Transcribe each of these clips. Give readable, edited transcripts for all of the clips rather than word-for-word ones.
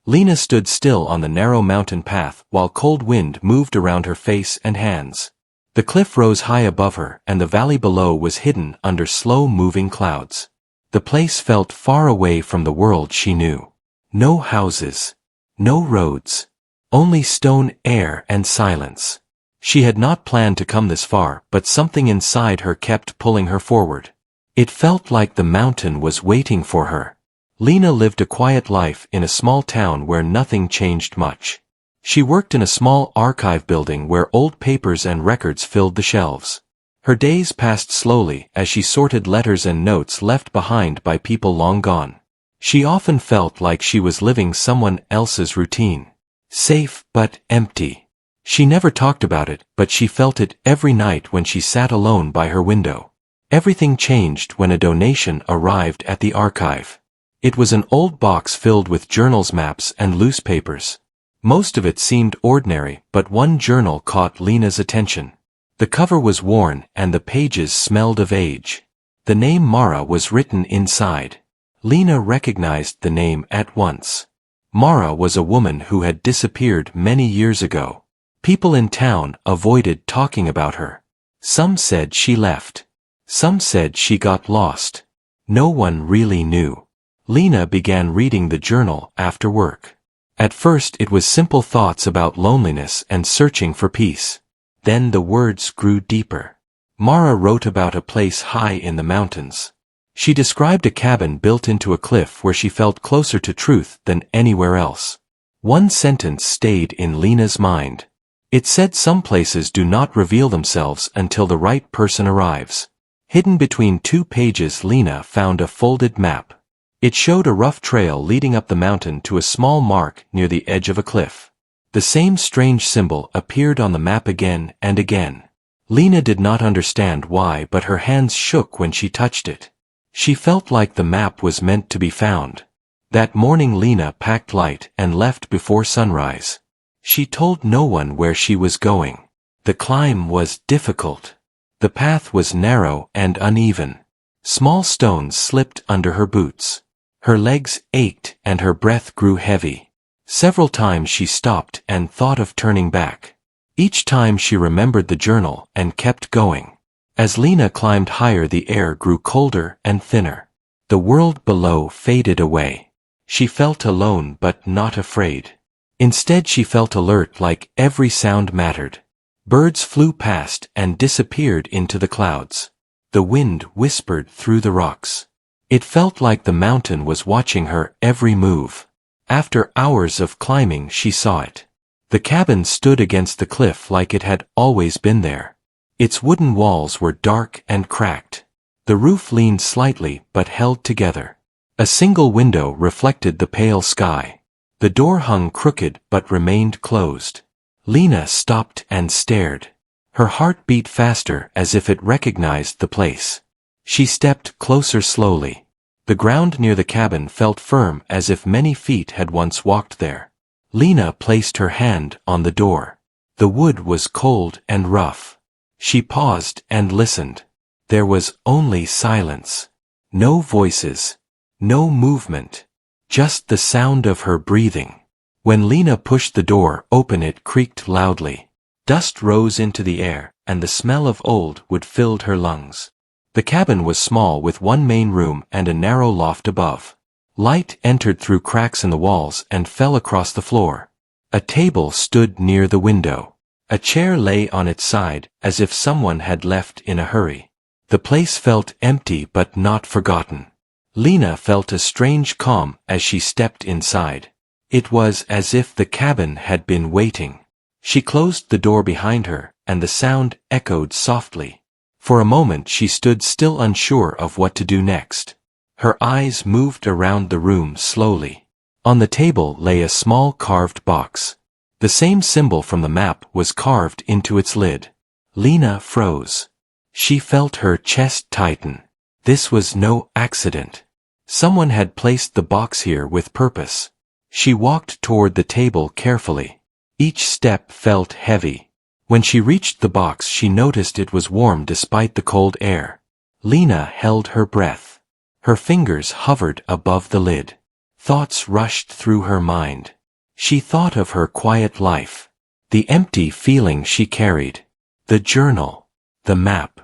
Lena stood still on the narrow mountain path while cold wind moved around her face and hands. The cliff rose high above her and the valley below was hidden under slow-moving clouds. The place felt far away from the world she knew. No houses. No roads. Only stone, air, and silence. She had not planned to come this far, but something inside her kept pulling her forward. It felt like the mountain was waiting for her. Lena lived a quiet life in a small town where nothing changed much. She worked in a small archive building where old papers and records filled the shelves. Her days passed slowly as she sorted letters and notes left behind by people long gone. She often felt like she was living someone else's routine. Safe but empty. She never talked about it, but she felt it every night when she sat alone by her window. Everything changed when a donation arrived at the archive. It was an old box filled with journals, maps, and loose papers. Most of it seemed ordinary, but one journal caught Lena's attention. The cover was worn and the pages smelled of age. The name Mara was written inside. Lena recognized the name at once. Mara was a woman who had disappeared many years ago. People in town avoided talking about her. Some said she left. Some said she got lost. No one really knew. Lena began reading the journal after work. At first it was simple thoughts about loneliness and searching for peace. Then the words grew deeper. Mara wrote about a place high in the mountains. She described a cabin built into a cliff where she felt closer to truth than anywhere else. One sentence stayed in Lena's mind. It said some places do not reveal themselves until the right person arrives. Hidden between 2 pages, Lena found a folded map. It showed a rough trail leading up the mountain to a small mark near the edge of a cliff. The same strange symbol appeared on the map again and again. Lena did not understand why, but her hands shook when she touched it. She felt like the map was meant to be found. That morning Lena packed light and left before sunrise. She told no one where she was going. The climb was difficult. The path was narrow and uneven. Small stones slipped under her boots. Her legs ached and her breath grew heavy. Several times she stopped and thought of turning back. Each time she remembered the journal and kept going. As Lena climbed higher, the air grew colder and thinner. The world below faded away. She felt alone but not afraid. Instead she felt alert, like every sound mattered. Birds flew past and disappeared into the clouds. The wind whispered through the rocks. It felt like the mountain was watching her every move. After hours of climbing she saw it. The cabin stood against the cliff like it had always been there. Its wooden walls were dark and cracked. The roof leaned slightly but held together. A single window reflected the pale sky. The door hung crooked but remained closed. Lena stopped and stared. Her heart beat faster as if it recognized the place. She stepped closer slowly. The ground near the cabin felt firm as if many feet had once walked there. Lena placed her hand on the door. The wood was cold and rough. She paused and listened. There was only silence. No voices. No movement. Just the sound of her breathing. When Lena pushed the door open, it creaked loudly. Dust rose into the air, and the smell of old wood filled her lungs. The cabin was small, with one main room and a narrow loft above. Light entered through cracks in the walls and fell across the floor. A table stood near the window. A chair lay on its side, as if someone had left in a hurry. The place felt empty but not forgotten. Lena felt a strange calm as she stepped inside. It was as if the cabin had been waiting. She closed the door behind her, and the sound echoed softly. For a moment she stood still, unsure of what to do next. Her eyes moved around the room slowly. On the table lay a small carved box. The same symbol from the map was carved into its lid. Lena froze. She felt her chest tighten. This was no accident. Someone had placed the box here with purpose. She walked toward the table carefully. Each step felt heavy. When she reached the box, she noticed it was warm despite the cold air. Lena held her breath. Her fingers hovered above the lid. Thoughts rushed through her mind. She thought of her quiet life, the empty feeling she carried, the journal, the map.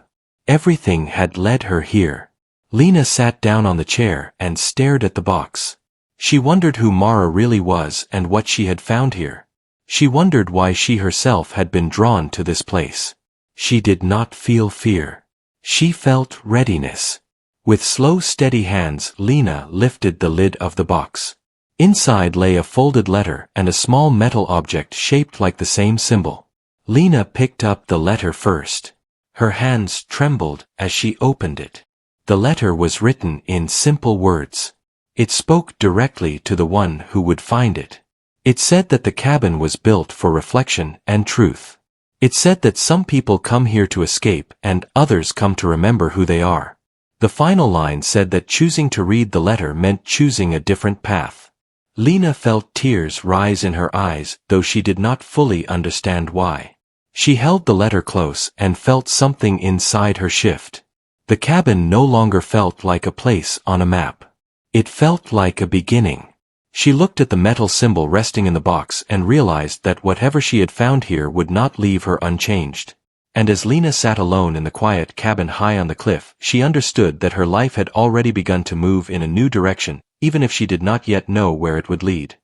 Everything had led her here. Lena sat down on the chair and stared at the box. She wondered who Mara really was and what she had found here. She wondered why she herself had been drawn to this place. She did not feel fear. She felt readiness. With slow, steady hands, Lena lifted the lid of the box. Inside lay a folded letter and a small metal object shaped like the same symbol. Lena picked up the letter first. Her hands trembled as she opened it. The letter was written in simple words. It spoke directly to the one who would find it. It said that the cabin was built for reflection and truth. It said that some people come here to escape and others come to remember who they are. The final line said that choosing to read the letter meant choosing a different path. Lena felt tears rise in her eyes, though she did not fully understand why. She held the letter close and felt something inside her shift. The cabin no longer felt like a place on a map. It felt like a beginning. She looked at the metal symbol resting in the box and realized that whatever she had found here would not leave her unchanged. And as Lena sat alone in the quiet cabin high on the cliff, she understood that her life had already begun to move in a new direction, even if she did not yet know where it would lead.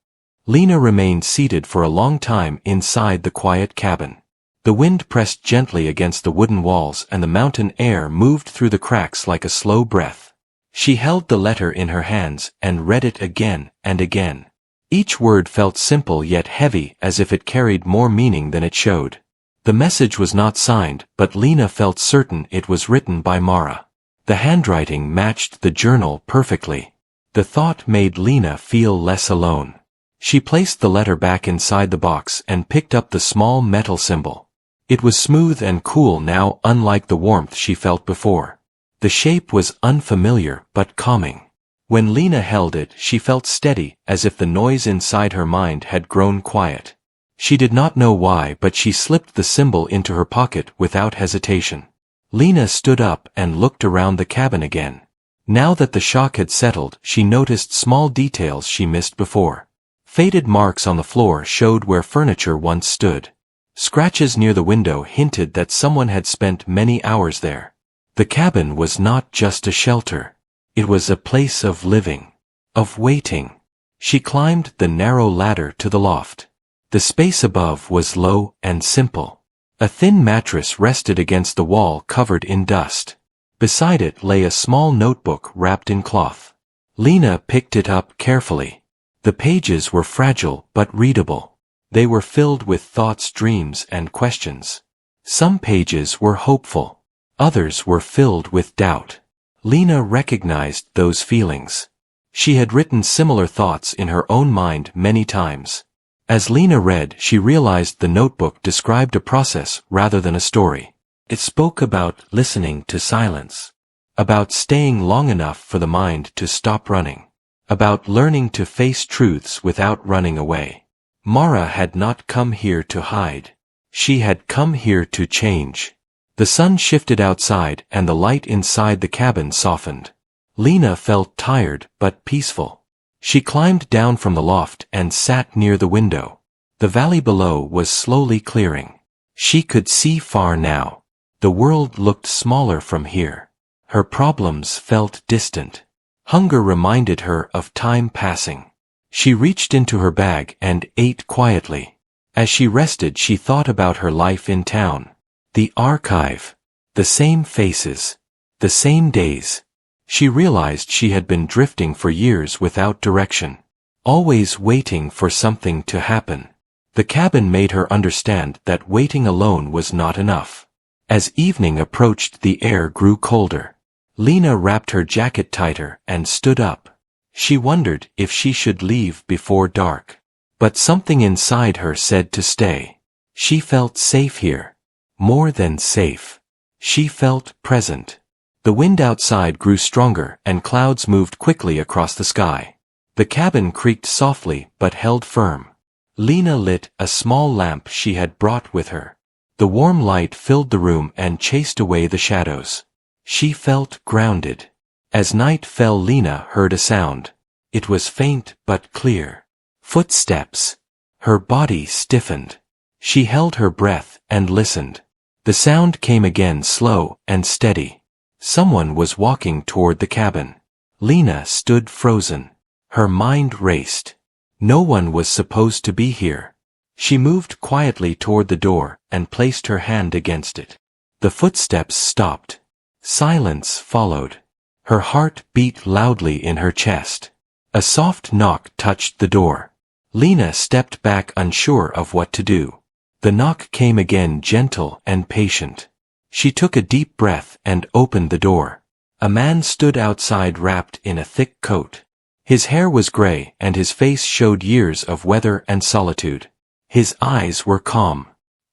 Lena remained seated for a long time inside the quiet cabin. The wind pressed gently against the wooden walls and the mountain air moved through the cracks like a slow breath. She held the letter in her hands and read it again and again. Each word felt simple yet heavy, as if it carried more meaning than it showed. The message was not signed, but Lena felt certain it was written by Mara. The handwriting matched the journal perfectly. The thought made Lena feel less alone. She placed the letter back inside the box and picked up the small metal symbol. It was smooth and cool now, unlike the warmth she felt before. The shape was unfamiliar but calming. When Lena held it, she felt steady, as if the noise inside her mind had grown quiet. She did not know why, but she slipped the symbol into her pocket without hesitation. Lena stood up and looked around the cabin again. Now that the shock had settled, she noticed small details she missed before. Faded marks on the floor showed where furniture once stood. Scratches near the window hinted that someone had spent many hours there. The cabin was not just a shelter. It was a place of living, of waiting. She climbed the narrow ladder to the loft. The space above was low and simple. A thin mattress rested against the wall covered in dust. Beside it lay a small notebook wrapped in cloth. Lena picked it up carefully. The pages were fragile but readable. They were filled with thoughts, dreams, and questions. Some pages were hopeful. Others were filled with doubt. Lena recognized those feelings. She had written similar thoughts in her own mind many times. As Lena read, she realized the notebook described a process rather than a story. It spoke about listening to silence, about staying long enough for the mind to stop running, about learning to face truths without running away. Mara had not come here to hide. She had come here to change. The sun shifted outside and the light inside the cabin softened. Lena felt tired but peaceful. She climbed down from the loft and sat near the window. The valley below was slowly clearing. She could see far now. The world looked smaller from here. Her problems felt distant. Hunger reminded her of time passing. She reached into her bag and ate quietly. As she rested, she thought about her life in town. The archive. The same faces. The same days. She realized she had been drifting for years without direction, always waiting for something to happen. The cabin made her understand that waiting alone was not enough. As evening approached, the air grew colder. Lena wrapped her jacket tighter and stood up. She wondered if she should leave before dark. But something inside her said to stay. She felt safe here. More than safe. She felt present. The wind outside grew stronger and clouds moved quickly across the sky. The cabin creaked softly but held firm. Lena lit a small lamp she had brought with her. The warm light filled the room and chased away the shadows. She felt grounded. As night fell, Lena heard a sound. It was faint but clear. Footsteps. Her body stiffened. She held her breath and listened. The sound came again, slow and steady. Someone was walking toward the cabin. Lena stood frozen. Her mind raced. No one was supposed to be here. She moved quietly toward the door and placed her hand against it. The footsteps stopped. Silence followed. Her heart beat loudly in her chest. A soft knock touched the door. Lena stepped back, unsure of what to do. The knock came again, gentle and patient. She took a deep breath and opened the door. A man stood outside wrapped in a thick coat. His hair was gray and his face showed years of weather and solitude. His eyes were calm.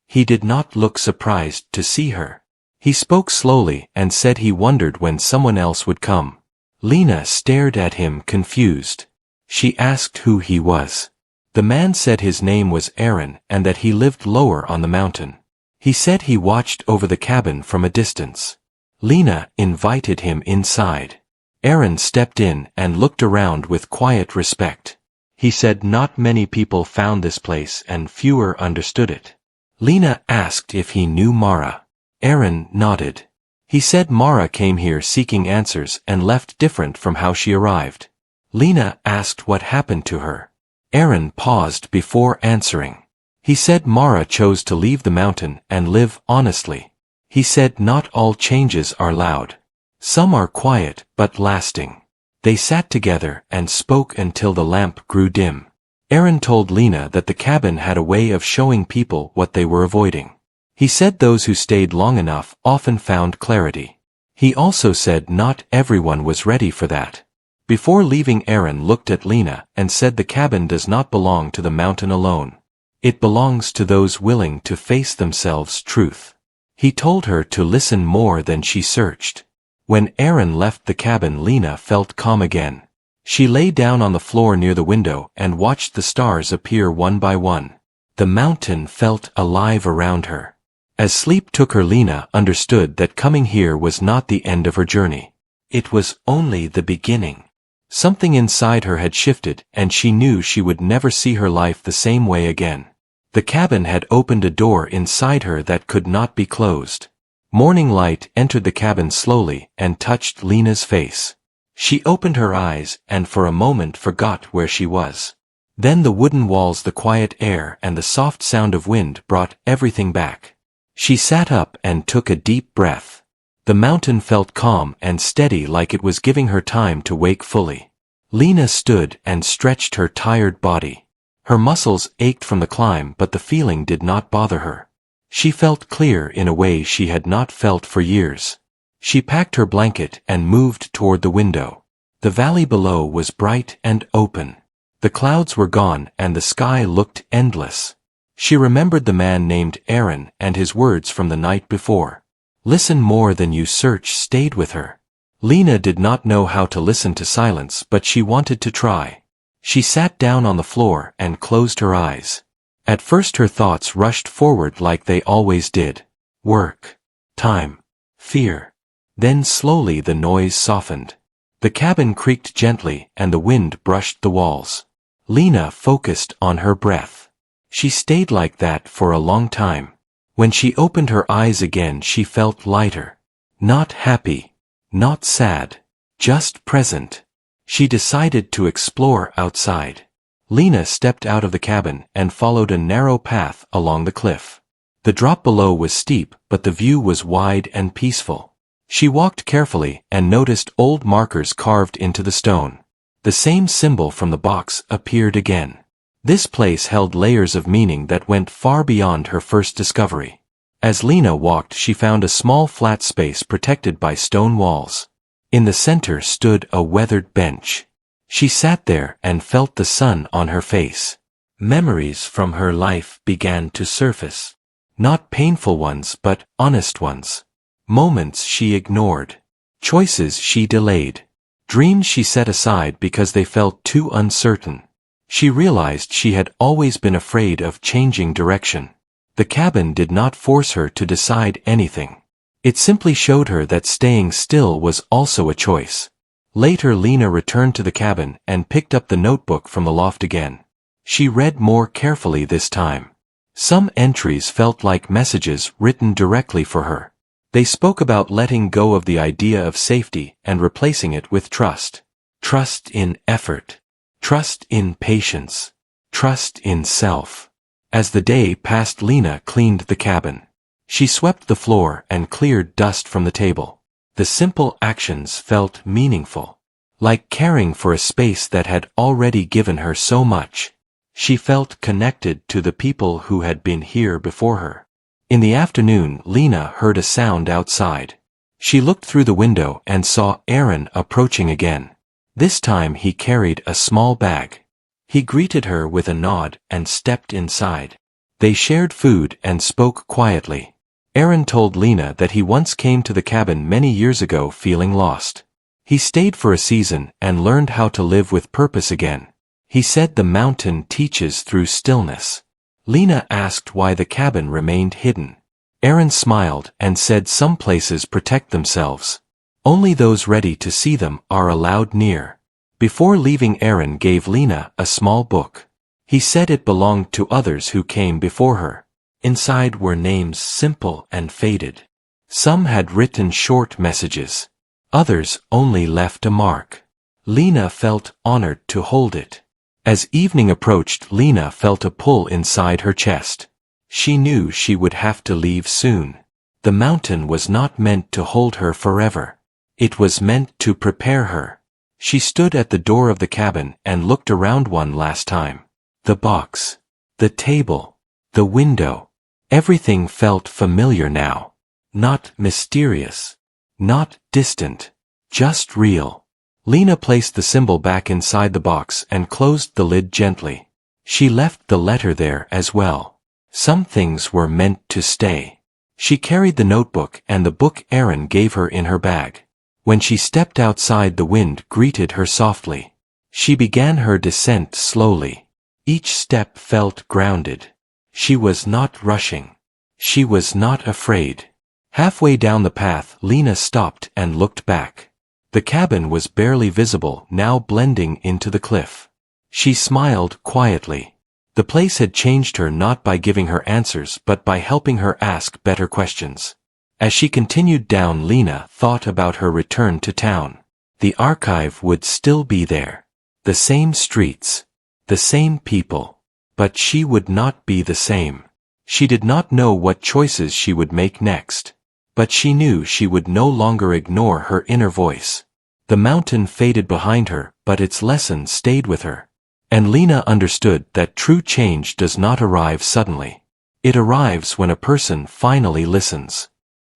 He did not look surprised to see her. He spoke slowly and said he wondered when someone else would come. Lena stared at him, confused. She asked who he was. The man said his name was Aaron and that he lived lower on the mountain. He said he watched over the cabin from a distance. Lena invited him inside. Aaron stepped in and looked around with quiet respect. He said not many people found this place and fewer understood it. Lena asked if he knew Mara. Aaron nodded. He said Mara came here seeking answers and left different from how she arrived. Lena asked what happened to her. Aaron paused before answering. He said Mara chose to leave the mountain and live honestly. He said not all changes are loud. Some are quiet but lasting. They sat together and spoke until the lamp grew dim. Aaron told Lena that the cabin had a way of showing people what they were avoiding. He said those who stayed long enough often found clarity. He also said not everyone was ready for that. Before leaving, Aaron looked at Lena and said the cabin does not belong to the mountain alone. It belongs to those willing to face themselves' truth. He told her to listen more than she searched. When Aaron left the cabin, Lena felt calm again. She lay down on the floor near the window and watched the stars appear one by one. The mountain felt alive around her. As sleep took her, Lena understood that coming here was not the end of her journey. It was only the beginning. Something inside her had shifted, and she knew she would never see her life the same way again. The cabin had opened a door inside her that could not be closed. Morning light entered the cabin slowly and touched Lena's face. She opened her eyes and for a moment forgot where she was. Then the wooden walls, the quiet air, and the soft sound of wind brought everything back. She sat up and took a deep breath. The mountain felt calm and steady, like it was giving her time to wake fully. Lena stood and stretched her tired body. Her muscles ached from the climb, but the feeling did not bother her. She felt clear in a way she had not felt for years. She packed her blanket and moved toward the window. The valley below was bright and open. The clouds were gone and the sky looked endless. She remembered the man named Aaron and his words from the night before. Listen more than you search stayed with her. Lena did not know how to listen to silence, but she wanted to try. She sat down on the floor and closed her eyes. At first her thoughts rushed forward like they always did. Work, time, fear. Then slowly the noise softened. The cabin creaked gently and the wind brushed the walls. Lena focused on her breath. She stayed like that for a long time. When she opened her eyes again, she felt lighter. Not happy, not sad, just present. She decided to explore outside. Lena stepped out of the cabin and followed a narrow path along the cliff. The drop below was steep, but the view was wide and peaceful. She walked carefully and noticed old markers carved into the stone. The same symbol from the box appeared again. This place held layers of meaning that went far beyond her first discovery. As Lena walked, she found a small flat space protected by stone walls. In the center stood a weathered bench. She sat there and felt the sun on her face. Memories from her life began to surface. Not painful ones, but honest ones. Moments she ignored. Choices she delayed. Dreams she set aside because they felt too uncertain. She realized she had always been afraid of changing direction. The cabin did not force her to decide anything. It simply showed her that staying still was also a choice. Later, Lena returned to the cabin and picked up the notebook from the loft again. She read more carefully this time. Some entries felt like messages written directly for her. They spoke about letting go of the idea of safety and replacing it with trust. Trust in effort. Trust in patience. Trust in self. As the day passed, Lena cleaned the cabin. She swept the floor and cleared dust from the table. The simple actions felt meaningful. Like caring for a space that had already given her so much. She felt connected to the people who had been here before her. In the afternoon, Lena heard a sound outside. She looked through the window and saw Aaron approaching again. This time he carried a small bag. He greeted her with a nod and stepped inside. They shared food and spoke quietly. Aaron told Lena that he once came to the cabin many years ago feeling lost. He stayed for a season and learned how to live with purpose again. He said the mountain teaches through stillness. Lena asked why the cabin remained hidden. Aaron smiled and said some places protect themselves. Only those ready to see them are allowed near. Before leaving, Aaron gave Lena a small book. He said it belonged to others who came before her. Inside were names simple and faded. Some had written short messages. Others only left a mark. Lena felt honored to hold it. As evening approached, Lena felt a pull inside her chest. She knew she would have to leave soon. The mountain was not meant to hold her forever. It was meant to prepare her. She stood at the door of the cabin and looked around one last time. The box, the table, the window. Everything felt familiar now. Not mysterious. Not distant. Just real. Lena placed the symbol back inside the box and closed the lid gently. She left the letter there as well. Some things were meant to stay. She carried the notebook and the book Aaron gave her in her bag. When she stepped outside, the wind greeted her softly. She began her descent slowly. Each step felt grounded. She was not rushing. She was not afraid. Halfway down the path, Lena stopped and looked back. The cabin was barely visible, now blending into the cliff. She smiled quietly. The place had changed her, not by giving her answers but by helping her ask better questions. As she continued down, Lena thought about her return to town. The archive would still be there. The same streets. The same people. But she would not be the same. She did not know what choices she would make next. But she knew she would no longer ignore her inner voice. The mountain faded behind her, but its lesson stayed with her. And Lena understood that true change does not arrive suddenly. It arrives when a person finally listens.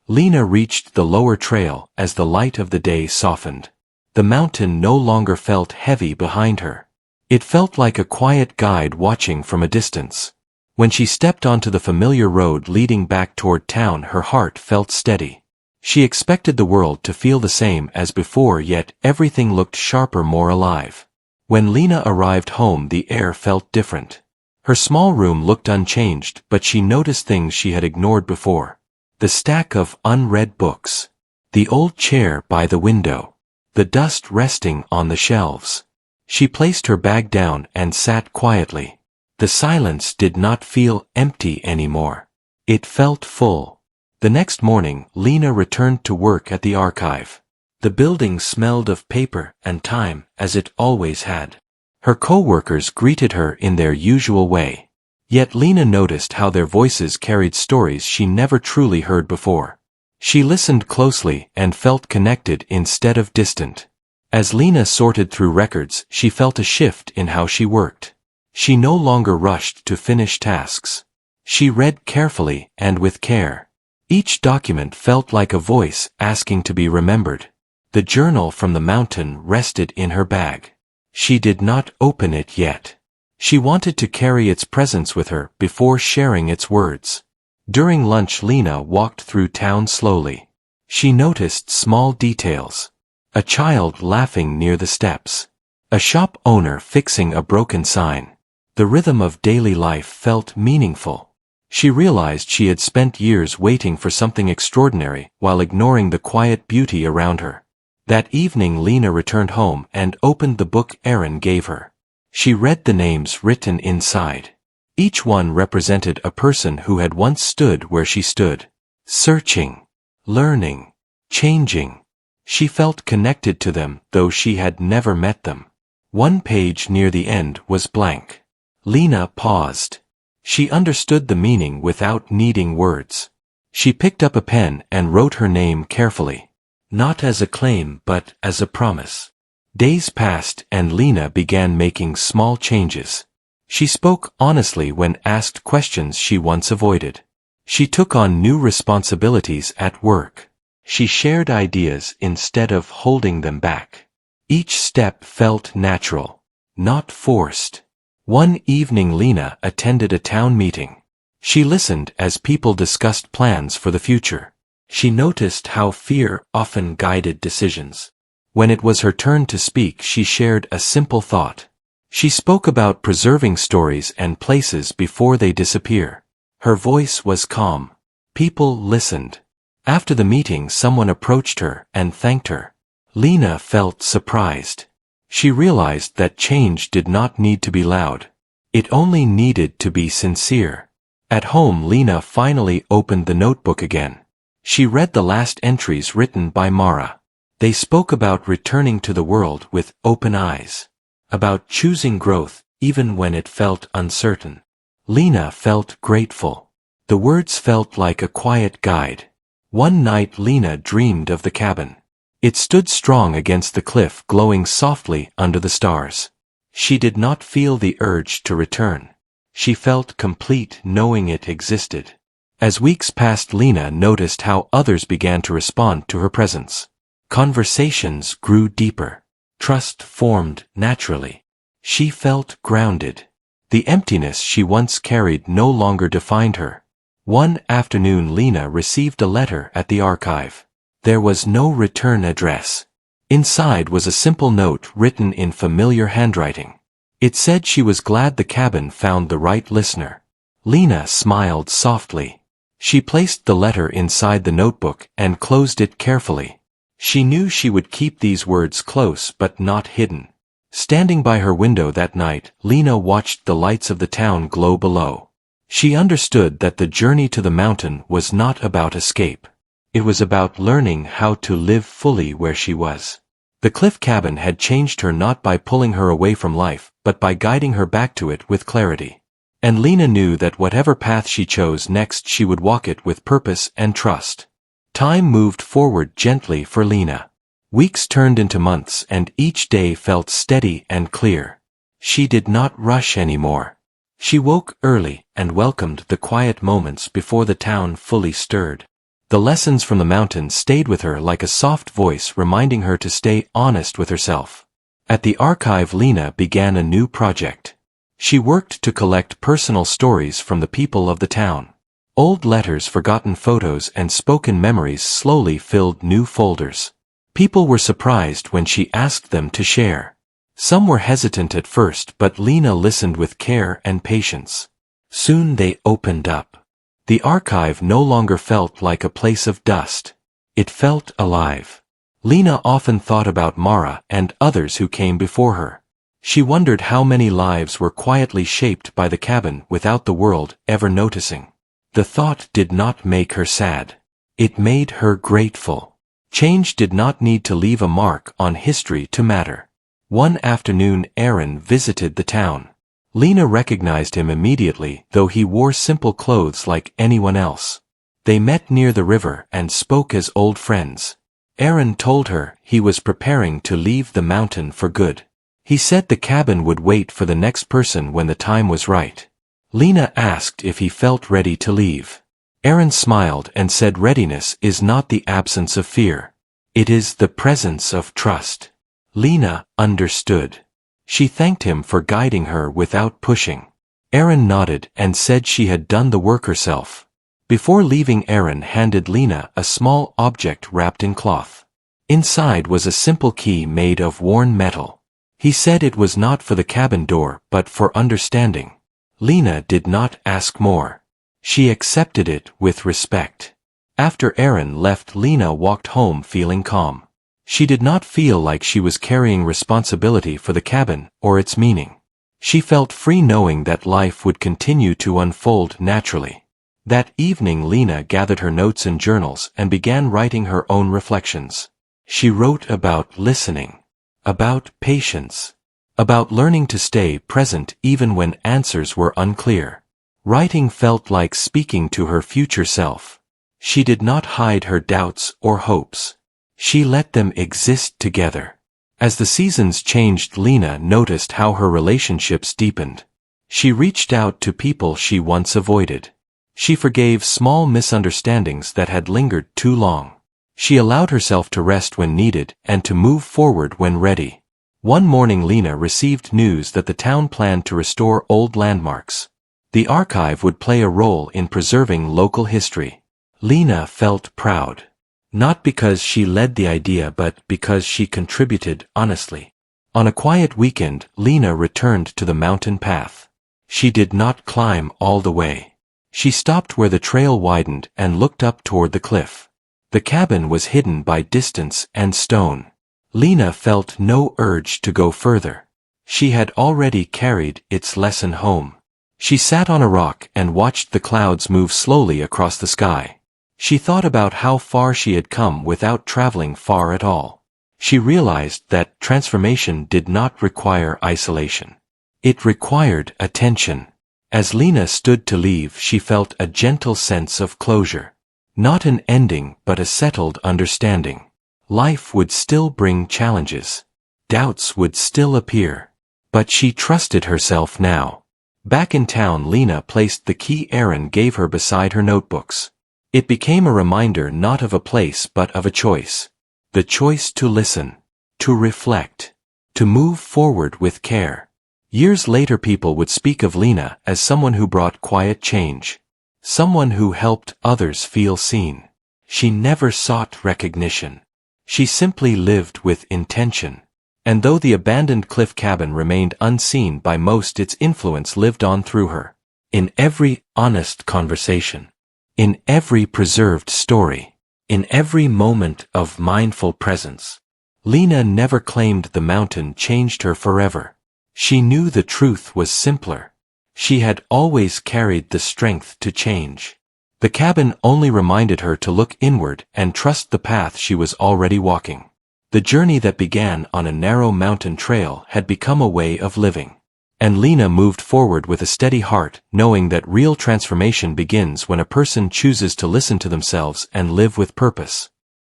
Lena reached the lower trail as the light of the day softened. The mountain no longer felt heavy behind her. It felt like a quiet guide watching from a distance. When she stepped onto the familiar road leading back toward town, her heart felt steady. She expected the world to feel the same as before, yet everything looked sharper, more alive. When Lena arrived home, the air felt different. Her small room looked unchanged, but she noticed things she had ignored before. The stack of unread books. The old chair by the window. The dust resting on the shelves. She placed her bag down and sat quietly. The silence did not feel empty anymore. It felt full. The next morning, Lena returned to work at the archive. The building smelled of paper and time, as it always had. Her co-workers greeted her in their usual way. Yet Lena noticed how their voices carried stories she never truly heard before. She listened closely and felt connected instead of distant. As Lena sorted through records, she felt a shift in how she worked. She no longer rushed to finish tasks. She read carefully and with care. Each document felt like a voice asking to be remembered. The journal from the mountain rested in her bag. She did not open it yet. She wanted to carry its presence with her before sharing its words. During lunch, Lena walked through town slowly. She noticed small details. A child laughing near the steps. A shop owner fixing a broken sign. The rhythm of daily life felt meaningful. She realized she had spent years waiting for something extraordinary while ignoring the quiet beauty around her. That evening, Lena returned home and opened the book Aaron gave her. She read the names written inside. Each one represented a person who had once stood where she stood. Searching, learning, changing. She felt connected to them, though she had never met them. One page near the end was blank. Lena paused. She understood the meaning without needing words. She picked up a pen and wrote her name carefully. Not as a claim but as a promise. Days passed and Lena began making small changes. She spoke honestly when asked questions she once avoided. She took on new responsibilities at work. She shared ideas instead of holding them back. Each step felt natural, not forced. One evening Lena attended a town meeting. She listened as people discussed plans for the future. She noticed how fear often guided decisions. When it was her turn to speak, she shared a simple thought. She spoke about preserving stories and places before they disappear. Her voice was calm. People listened. After the meeting, someone approached her and thanked her. Lena felt surprised. She realized that change did not need to be loud. It only needed to be sincere. At home, Lena finally opened the notebook again. She read the last entries written by Mara. They spoke about returning to the world with open eyes. About choosing growth, even when it felt uncertain. Lena felt grateful. The words felt like a quiet guide. One night Lena dreamed of the cabin. It stood strong against the cliff, glowing softly under the stars. She did not feel the urge to return. She felt complete knowing it existed. As weeks passed, Lena noticed how others began to respond to her presence. Conversations grew deeper. Trust formed naturally. She felt grounded. The emptiness she once carried no longer defined her. One afternoon Lena received a letter at the archive. There was no return address. Inside was a simple note written in familiar handwriting. It said she was glad the cabin found the right listener. Lena smiled softly. She placed the letter inside the notebook and closed it carefully. She knew she would keep these words close but not hidden. Standing by her window that night, Lena watched the lights of the town glow below. She understood that the journey to the mountain was not about escape. It was about learning how to live fully where she was. The cliff cabin had changed her not by pulling her away from life, but by guiding her back to it with clarity. And Lena knew that whatever path she chose next, she would walk it with purpose and trust. Time moved forward gently for Lena. Weeks turned into months and each day felt steady and clear. She did not rush anymore. She woke early and welcomed the quiet moments before the town fully stirred. The lessons from the mountain stayed with her like a soft voice reminding her to stay honest with herself. At the archive, Lena began a new project. She worked to collect personal stories from the people of the town. Old letters, forgotten photos, and spoken memories slowly filled new folders. People were surprised when she asked them to share. Some were hesitant at first, but Lena listened with care and patience. Soon they opened up. The archive no longer felt like a place of dust. It felt alive. Lena often thought about Mara and others who came before her. She wondered how many lives were quietly shaped by the cabin without the world ever noticing. The thought did not make her sad. It made her grateful. Change did not need to leave a mark on history to matter. One afternoon Aaron visited the town. Lena recognized him immediately, though he wore simple clothes like anyone else. They met near the river and spoke as old friends. Aaron told her he was preparing to leave the mountain for good. He said the cabin would wait for the next person when the time was right. Lena asked if he felt ready to leave. Aaron smiled and said readiness is not the absence of fear. It is the presence of trust. Lena understood. She thanked him for guiding her without pushing. Aaron nodded and said she had done the work herself. Before leaving, Aaron handed Lena a small object wrapped in cloth. Inside was a simple key made of worn metal. He said it was not for the cabin door but for understanding. Lena did not ask more. She accepted it with respect. After Aaron left, Lena walked home feeling calm. She did not feel like she was carrying responsibility for the cabin or its meaning. She felt free knowing that life would continue to unfold naturally. That evening Lena gathered her notes and journals and began writing her own reflections. She wrote about listening, about patience, about learning to stay present even when answers were unclear. Writing felt like speaking to her future self. She did not hide her doubts or hopes. She let them exist together. As the seasons changed, Lena noticed how her relationships deepened. She reached out to people she once avoided. She forgave small misunderstandings that had lingered too long. She allowed herself to rest when needed and to move forward when ready. One morning Lena received news that the town planned to restore old landmarks. The archive would play a role in preserving local history. Lena felt proud. Not because she led the idea but because she contributed honestly. On a quiet weekend, Lena returned to the mountain path. She did not climb all the way. She stopped where the trail widened and looked up toward the cliff. The cabin was hidden by distance and stone. Lena felt no urge to go further. She had already carried its lesson home. She sat on a rock and watched the clouds move slowly across the sky. She thought about how far she had come without traveling far at all. She realized that transformation did not require isolation. It required attention. As Lena stood to leave, she felt a gentle sense of closure. Not an ending, but a settled understanding. Life would still bring challenges. Doubts would still appear. But she trusted herself now. Back in town, Lena placed the key Aaron gave her beside her notebooks. It became a reminder not of a place but of a choice. The choice to listen, to reflect, to move forward with care. Years later people would speak of Lena as someone who brought quiet change. Someone who helped others feel seen. She never sought recognition. She simply lived with intention. And though the abandoned cliff cabin remained unseen by most, its influence lived on through her. In every honest conversation. In every preserved story. In every moment of mindful presence. Lena never claimed the mountain changed her forever. She knew the truth was simpler. She had always carried the strength to change. The cabin only reminded her to look inward and trust the path she was already walking. The journey that began on a narrow mountain trail had become a way of living. And Lena moved forward with a steady heart, knowing that real transformation begins when a person chooses to listen to themselves and live with purpose.